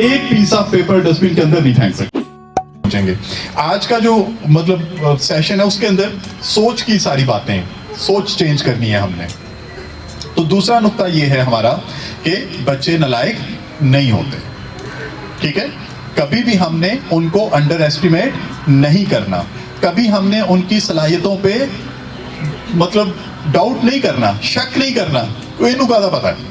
एक piece of paper dustbin के अंदर नहीं फेंक सकते। आज का जो मतलब सेशन है उसके अंदर सोच की सारी बातें, सोच चेंज करनी है हमने। तो दूसरा नुक्ता ये है हमारा कि बच्चे नालायक नहीं होते, ठीक है। कभी भी हमने उनको अंडर एस्टिमेट नहीं करना, कभी हमने उनकी सलाहियतों पे मतलब डाउट नहीं करना, शक नहीं करना। तो इन्हों का पता है।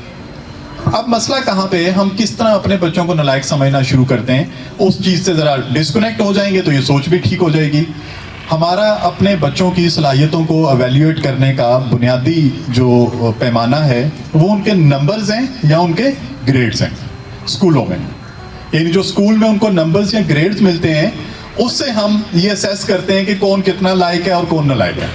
अब मसला कहाँ पे है, हम किस तरह अपने बच्चों को नालायक समझना शुरू करते हैं, उस चीज़ से ज़रा डिस्कनेक्ट हो जाएंगे तो ये सोच भी ठीक हो जाएगी। हमारा अपने बच्चों की सलाहियतों को एवेल्यूएट करने का बुनियादी जो पैमाना है वो उनके नंबर्स हैं या उनके ग्रेड्स हैं स्कूलों में। यानी जो स्कूल में उनको नंबर्स या ग्रेड्स मिलते हैं उससे हम ये असेस करते हैं कि कौन कितना लायक है और कौन नालायक है।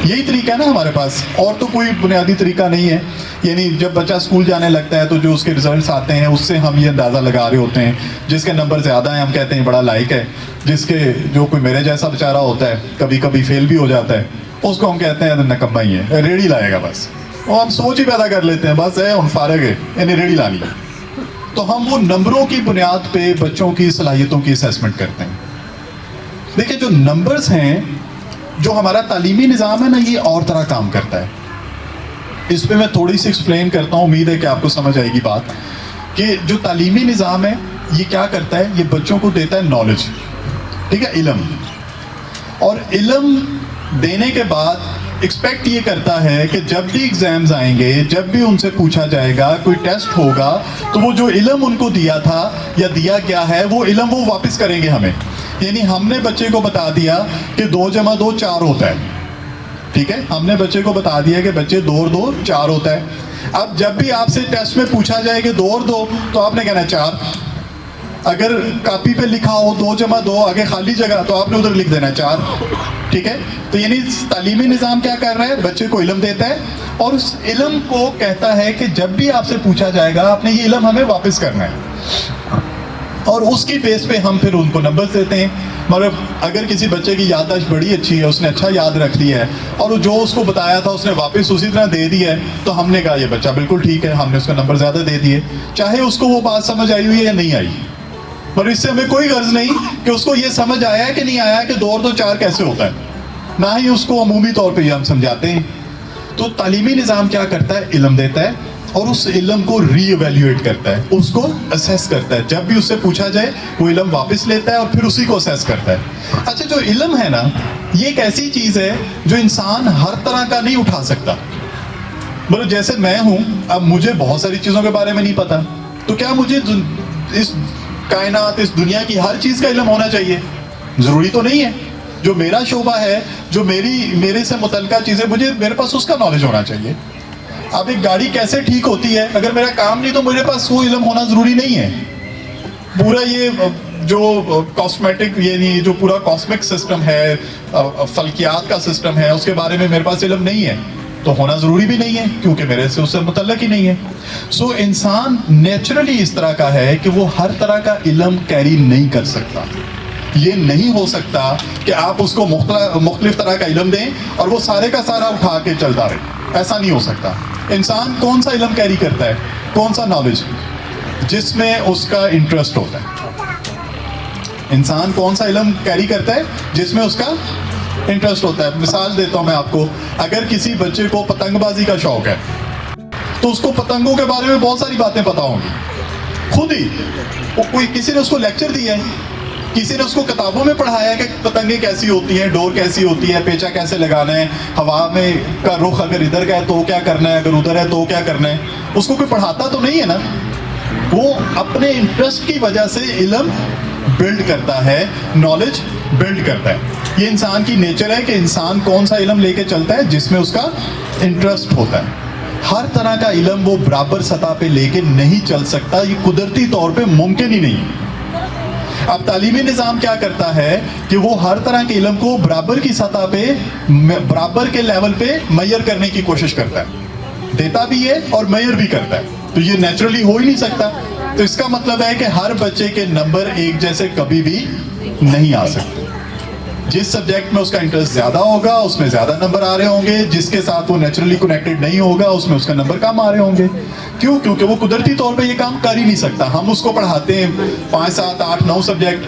यही तरीका है ना हमारे पास, और तो कोई बुनियादी तरीका नहीं है। यानी जब बच्चा स्कूल जाने लगता है तो जो उसके रिजल्ट्स आते हैं उससे हम ये अंदाज़ा लगा रहे होते हैं। जिसके नंबर ज़्यादा हैं हम कहते हैं बड़ा लायक है, जिसके जो कोई मेरे जैसा बेचारा होता है कभी कभी फेल भी हो जाता है उसको हम कहते हैं नकम्मा ही है, रेड़ी लाएगा बस। और हम सोच ही पैदा कर लेते हैं बस है उन फारग है इन्हें रेड़ी लानी है। तो हम वो नंबरों की बुनियाद पे बच्चों की सलाहियतों की असेसमेंट करते हैं। देखिए जो नंबर्स हैं, जो हमारा तालीमी निज़ाम है ना, ये और तरह काम करता है। इस पे मैं थोड़ी सी एक्सप्लेन करता हूँ, उम्मीद है कि आपको समझ आएगी बात। कि जो तालीमी निज़ाम है ये क्या करता है, ये बच्चों को देता है नॉलेज, ठीक है, इल्म। और इल्म देने के बाद एक्सपेक्ट ये करता है कि जब भी एग्जाम्स आएंगे, जब भी उनसे पूछा जाएगा, कोई टेस्ट होगा, तो वो जो इल्म उनको दिया था या दिया गया है वो इल्म वो वापस करेंगे हमें। यानी हमने बच्चे को बता दिया कि 2 + 2 4 होता है, ठीक है, हमने बच्चे को बता दिया कि बच्चे 2 और 2 4 होता है। अब जब भी आपसे टेस्ट में पूछा जाए कि 2 और 2 तो आपने कहना 4। अगर कॉपी पे लिखा हो 2 + 2 आगे खाली जगह तो आपने उधर लिख देना 4, ठीक है। तो यानी तालीमी निज़ाम क्या कर रहा है, बच्चे को इल्म देता है और उस इल्म को कहता है कि जब भी आपसे पूछा जाएगा आपने ये इल्म हमें वापस करना है। और उसकी बेस पे हम फिर उनको नंबर देते हैं। मतलब अगर किसी बच्चे की याददाश्त बड़ी अच्छी है, उसने अच्छा याद रख लिया है और जो उसको बताया था उसने वापस उसी तरह दे दिया है, तो हमने कहा ये बच्चा बिल्कुल ठीक है, हमने उसका नंबर ज़्यादा दे दिए, चाहे उसको वो बात समझ आई हुई है या नहीं आई। पर इससे हमें कोई गर्ज नहीं कि उसको ये समझ आया है कि नहीं आया कि 2 और 2 4 कैसे होता है, ना ही उसको अमूमी तौर पर यह हम समझाते हैं। तो तालीमी निज़ाम क्या करता है, इल्म देता है और उस इल्म को रीएवैल्यूएट करता है, उसको असेस करता है। जब भी उससे पूछा जाए वो इल्म वापस लेता है और फिर उसी को असेस करता है। अच्छा, जो इल्म है ना, ये एक ऐसी चीज़ है जो इंसान हर तरह का नहीं उठा सकता। मतलब जैसे मैं हूँ, अब मुझे बहुत सारी चीज़ों के बारे में नहीं पता, तो क्या मुझे इस कायनात, इस दुनिया की हर चीज़ का इल्म होना चाहिए? ज़रूरी तो नहीं है। जो मेरा शोबा है, जो मेरे से मुतल्लिका चीज़ें, मेरे पास उसका नॉलेज होना चाहिए। अब एक गाड़ी कैसे ठीक होती है, अगर मेरा काम नहीं तो मेरे पास वो इल्म होना ज़रूरी नहीं है। पूरा ये जो कॉस्मेटिक, यानी जो पूरा कॉस्मिक सिस्टम है, फल्कियात का सिस्टम है, उसके बारे में मेरे पास इल्म नहीं है तो होना ज़रूरी भी नहीं है, क्योंकि मेरे से उससे मुतल्लिक ही नहीं है। सो इंसान नेचुरली इस तरह का है कि वो हर तरह का इल्म कैरी नहीं कर सकता। ये नहीं हो सकता कि आप उसको मुख्तलिफ तरह का इल्म दें और वो सारे का सारा उठा के चलता रहे, ऐसा नहीं हो सकता। इंसान कौन सा इल्म कैरी करता है, कौन सा नॉलेज, जिसमें उसका इंटरेस्ट होता है। इंसान कौन सा इल्म कैरी करता है जिसमें उसका इंटरेस्ट होता है। मिसाल देता हूं मैं आपको, अगर किसी बच्चे को पतंगबाजी का शौक है तो उसको पतंगों के बारे में बहुत सारी बातें पता होंगी, खुद ही कोई किसी ने उसको लेक्चर दिया है, किसी ने उसको किताबों में पढ़ाया कि पतंगे कैसी होती हैं, डोर कैसी होती है, पेचा कैसे लगाना है, हवा में का रुख अगर इधर का है तो क्या करना है, अगर उधर है तो क्या करना है। उसको कोई पढ़ाता तो नहीं है ना, वो अपने इंटरेस्ट की वजह से इल्म बिल्ड करता है, नॉलेज बिल्ड करता है। ये इंसान की नेचर है कि इंसान कौन सा इल्म लेके चलता है जिसमें उसका इंटरेस्ट होता है। हर तरह का इल्म वो बराबर सतह पे लेके नहीं चल सकता, ये कुदरती तौर पे मुमकिन ही नहीं। अब तालीमी निज़ाम क्या करता है कि वो हर तरह के इल्म को बराबर की सतह पे, बराबर के लेवल पे मेजर करने की कोशिश करता है, देता भी है और मेजर भी करता है। तो ये नेचुरली हो ही नहीं सकता। तो इसका मतलब है कि हर बच्चे के नंबर एक जैसे कभी भी नहीं आ सकते। जिस सब्जेक्ट में उसका इंटरेस्ट ज्यादा होगा उसमें ज्यादा नंबर आ रहे होंगे, जिसके साथ वो नेचुरली कनेक्टेड नहीं होगा उसमें उसका नंबर कम आ रहे होंगे। क्यों? क्योंकि वो कुदरती तौर पे ये काम कर ही नहीं सकता। हम उसको पढ़ाते हैं 5, 7, 8, 9 सब्जेक्ट,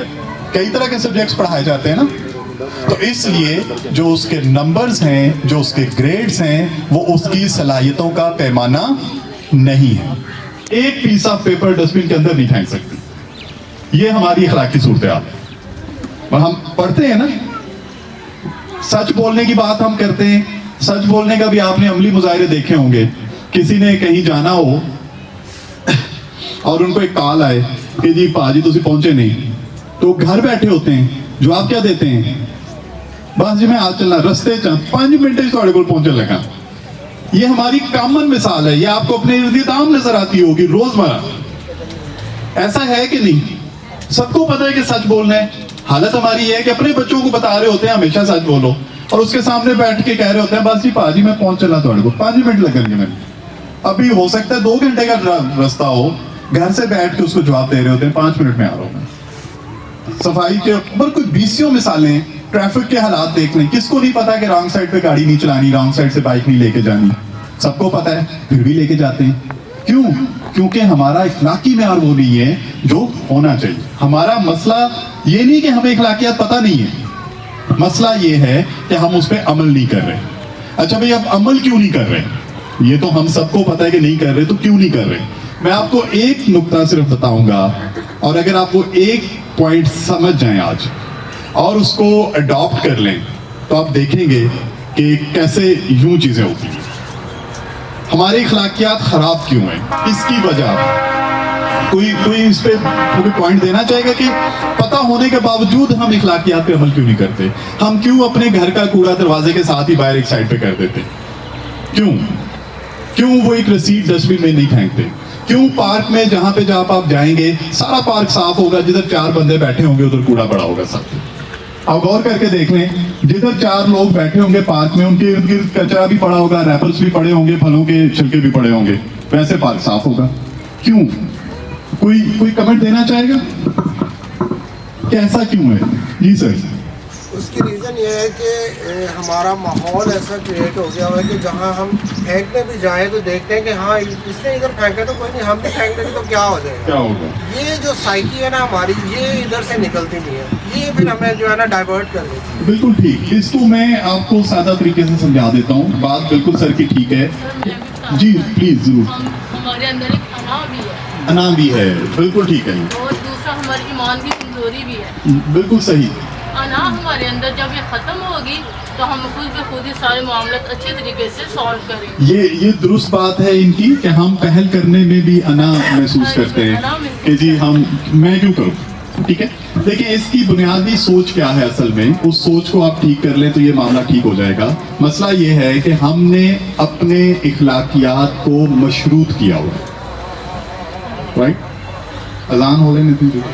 कई तरह के सब्जेक्ट्स पढ़ाए जाते हैं ना, तो इसलिए जो उसके नंबर्स हैं, जो उसके ग्रेड्स हैं, वो उसकी सलाहियतों का पैमाना नहीं है। एक पीस ऑफ पेपर डस्टबिन के अंदर नहीं फेंक सकते, ये हमारी अखलाकी सूरत हाल है। और हम पढ़ते हैं ना, सच बोलने की बात हम करते हैं। सच बोलने का भी आपने अमली मुजाहिरे देखे होंगे। किसी ने कहीं जाना हो और उनको एक कॉल आए कि जी पाजी तुसी पहुंचे नहीं, तो घर बैठे होते हैं, जवाब क्या देते हैं? बस जी मैं आज चलना, रस्ते 5 मिनट थोड़े को पहुंचने लगा। ये हमारी कॉमन मिसाल है, ये आपको अपने इर्द गिर्द आम नजर आती होगी रोजमर्रा। ऐसा है कि नहीं? सबको पता है कि सच बोलना है। हालत हमारी है कि अपने बच्चों को बता रहे होते हैं हमेशा सच बोलो, और उसके सामने बैठ के कह रहे होते हैं बस जी पाजी मैं पहुंच चला थोड़े को, 5 मिनट लगेंगे मैंने। अभी हो सकता है 2 घंटे का रास्ता हो, घर से बैठ के उसको जवाब दे रहे होते हैं 5 मिनट में आ रहा हूं मैं। सफाई के ऊपर कुछ 20 मिसालें, ट्रैफिक के हालात देख लें। किसको नहीं पता कि रॉन्ग साइड पे गाड़ी नहीं चलानी, रॉन्ग साइड से बाइक नहीं लेके जानी? सबको पता है, फिर भी लेके जाते हैं। क्यों? क्योंकि हमारा इखलाकी मेयार वो नहीं है जो होना चाहिए। हमारा मसला ये नहीं कि हमें इखलाकियात पता नहीं है, मसला ये है कि हम उस पर अमल नहीं कर रहे। अच्छा भाई, अब अमल क्यों नहीं कर रहे? ये तो हम सबको पता है कि नहीं कर रहे, तो क्यों नहीं कर रहे? मैं आपको एक नुक्ता सिर्फ बताऊंगा, और अगर आपको एक पॉइंट समझ जाए आज और उसको अडॉप्ट कर लें, तो आप देखेंगे कि कैसे यूं चीजें होती हैं। हमारी अखलाकियात खराब क्यों हैं, इसकी वजह कोई इस पे कोई पॉइंट देना चाहेगा कि पता होने के बावजूद हम अखलाकियात पे अमल क्यों नहीं करते? हम क्यों अपने घर का कूड़ा दरवाजे के साथ ही बाहर एक साइड पे कर देते? क्यों वो एक रसीद डस्टबिन में नहीं फेंकते? क्यों पार्क में जहां पे जहां आप जाएंगे सारा पार्क साफ होगा, जिधर 4 बंदे बैठे होंगे उधर कूड़ा पड़ा होगा सब? आप गौर करके देख लें, जिधर 4 लोग बैठे होंगे पार्क में, उनके इर्द गिर्द कचरा भी पड़ा होगा, रैपर्स भी पड़े होंगे, फलों के छिलके भी पड़े होंगे, वैसे पार्क साफ होगा। क्यों? कोई कमेंट देना चाहेगा कि ऐसा क्यों है? जी सर। उसकी रीज़न ये है कि हमारा माहौल ऐसा क्रिएट हो गया हुआ है कि जहाँ हम फेंकने भी जाएं तो देखते हैं कि हाँ इसने इधर फेंका तो कोई नहीं, हम भी फेंक देंगे तो क्या हो जाएगा, क्या होगा? ये जो साइकी है ना हमारी, ये इधर से निकलती नहीं है, ये फिर हमें जो है ना डाइवर्ट कर देती है। बिल्कुल ठीक। इसको मैं आपको सादा तरीके से समझा देता हूँ, बात बिल्कुल सर की ठीक है। जी प्लीज जरूर। हमारे अंदर एक अना भी है, अना भी है, बिल्कुल ठीक है। और दूसरा हमारी ईमान की कमजोरी भी है। बिल्कुल सही। अना हमारे अंदर जब ये खत्म होगी तो हम खुद ब खुद ही सारे मामले अच्छे तरीके से सॉल्व करेंगे। ये दुरुस्त बात है इनकी कि हम पहल करने में भी अना महसूस करते हैं कि जी मैं क्यों करूं। ठीक है, देखिए इसकी बुनियादी सोच क्या है असल में, उस सोच को आप ठीक कर लें तो ये मामला ठीक हो जाएगा। मसला ये है कि हमने अपने इखलाकियात को मशरूत किया हुआ, राइट? अजान हो लेने दीजिए। तो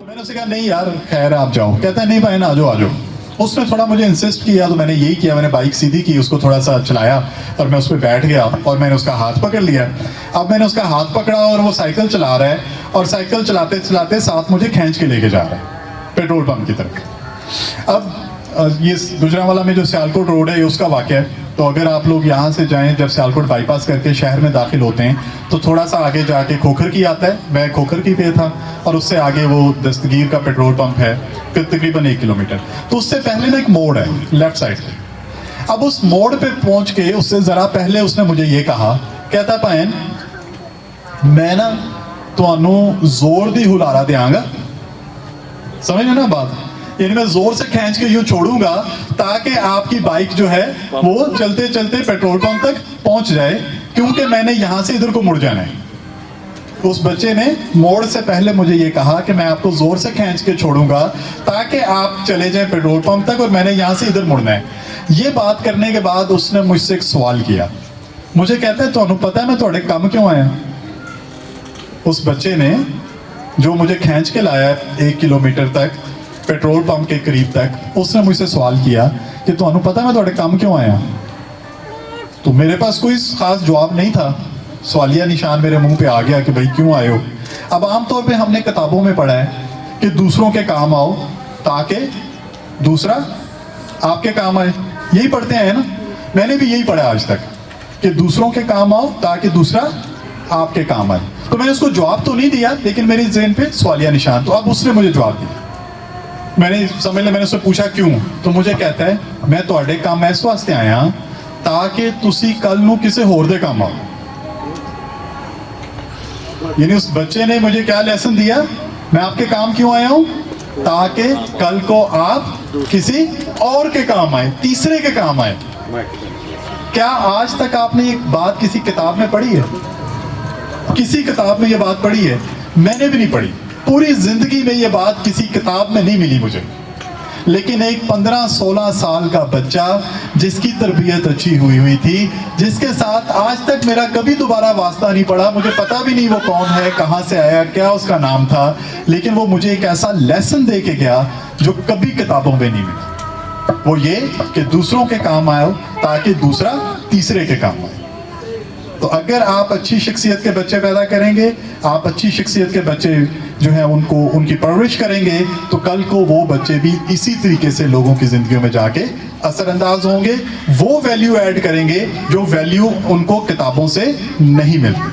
मैंने उससे कहा नहीं यार खैर आप जाओ, कहता है नहीं भाई ना आ जाओ। उसने थोड़ा मुझे इंसिस्ट किया तो मैंने यही किया, मैंने बाइक सीधी की, उसको थोड़ा सा चलाया और मैं उस पर बैठ गया और मैंने उसका हाथ पकड़ लिया। अब मैंने उसका हाथ पकड़ा और वो साइकिल चला रहा है, और साइकिल चलाते चलाते साथ मुझे खींच के लेके जा रहा है पेट्रोल पंप की तरफ। अब ये गुजरांवाला में जो सियालकोट रोड है ये उसका वाक़या है। तो अगर आप लोग यहाँ से जाएं, जब सियालकोट बाईपास करके शहर में दाखिल होते हैं तो थोड़ा सा आगे जाके खोखर की आता है, मैं खोखर की पे था, और उससे आगे वो दस्तगीर का पेट्रोल पंप है तकरीबन 1 किलोमीटर। तो उससे पहले ना एक मोड़ है लेफ्ट साइड पे। अब उस मोड़ पे पहुंच के उससे ज़रा पहले उसने मुझे ये कहा, कहता भैन मैं ना ਤੁਹਾਨੂੰ जोर दी हुलारा देंगा, समझ ना बात, यानी मैं जोर से खींच के यूं छोड़ूंगा ताकि आपकी बाइक जो है वो चलते चलते पेट्रोल पंप तक पहुंच जाए, क्योंकि मैंने यहां से इधर को मुड़ जाना है। उस बच्चे ने मोड़ से पहले मुझे ये कहा कि मैं आपको जोर से खींच के छोड़ूंगा ताकि आप चले जाएं पेट्रोल पंप तक, और मैंने यहां से इधर मुड़ना है। ये बात करने के बाद उसने मुझसे एक सवाल किया, मुझे कहता है तुहानू पता है मैं तुहाडे काम क्यों आया? उस बच्चे ने जो मुझे खींच के लाया 1 किलोमीटर तक पेट्रोल पंप के करीब तक, उसने मुझसे सवाल किया कि तुहानू पता है मैं तुहाडे काम क्यों आया? तो मेरे पास कोई खास जवाब नहीं था, सवालिया निशान मेरे मुंह पे आ गया कि भाई क्यों आए हो। अब आमतौर पे हमने किताबों में पढ़ा है कि दूसरों के काम आओ ताकि दूसरा आपके काम आए। यही पढ़ते हैं ना, मैंने भी यही पढ़ा आज तक कि दूसरों के काम आओ ताकि दूसरा आपके काम आए। तो मैंने उसको जवाब तो नहीं दिया, लेकिन मेरी ज़हन पे सवालिया निशान। तो अब उसने मुझे जवाब दिया, मैंने समझ लिया, मैंने उससे पूछा क्यों, तो मुझे कहता है मैं ਤੁਹਾਡੇ ਕੰਮ ਇਸ ਵਾਸਤੇ ਆਇਆ ताकि ਤੁਸੀਂ ਕੱਲ ਨੂੰ ਕਿਸੇ ਹੋਰ ਦੇ ਕੰਮ आओ। यानी उस बच्चे ने मुझे क्या लेसन दिया, मैं आपके काम क्यों आया हूं, ताकि कल को आप किसी और के काम आए, तीसरे के काम आए। क्या आज तक आपने ये बात किसी किताब में पढ़ी है? किसी किताब में ये बात पढ़ी है? मैंने भी नहीं पढ़ी, पूरी जिंदगी में ये बात किसी किताब में नहीं मिली मुझे। लेकिन एक 15-16 साल का बच्चा जिसकी तरबियत अच्छी हुई थी, जिसके साथ आज तक मेरा कभी दोबारा वास्ता नहीं पड़ा, मुझे पता भी नहीं वो कौन है, कहाँ से आया, क्या उसका नाम था, लेकिन वो मुझे एक ऐसा लेसन दे के गया जो कभी किताबों में नहीं मिला। वो ये कि दूसरों के काम आए ताकि दूसरा तीसरे के काम आए। तो अगर आप अच्छी शख्सियत के बच्चे पैदा करेंगे, आप अच्छी शख्सियत के बच्चे जो हैं उनको उनकी परवरिश करेंगे, तो कल को वो बच्चे भी इसी तरीके से लोगों की ज़िंदगियों में जाके असरअंदाज होंगे, वो वैल्यू ऐड करेंगे जो वैल्यू उनको किताबों से नहीं मिलती।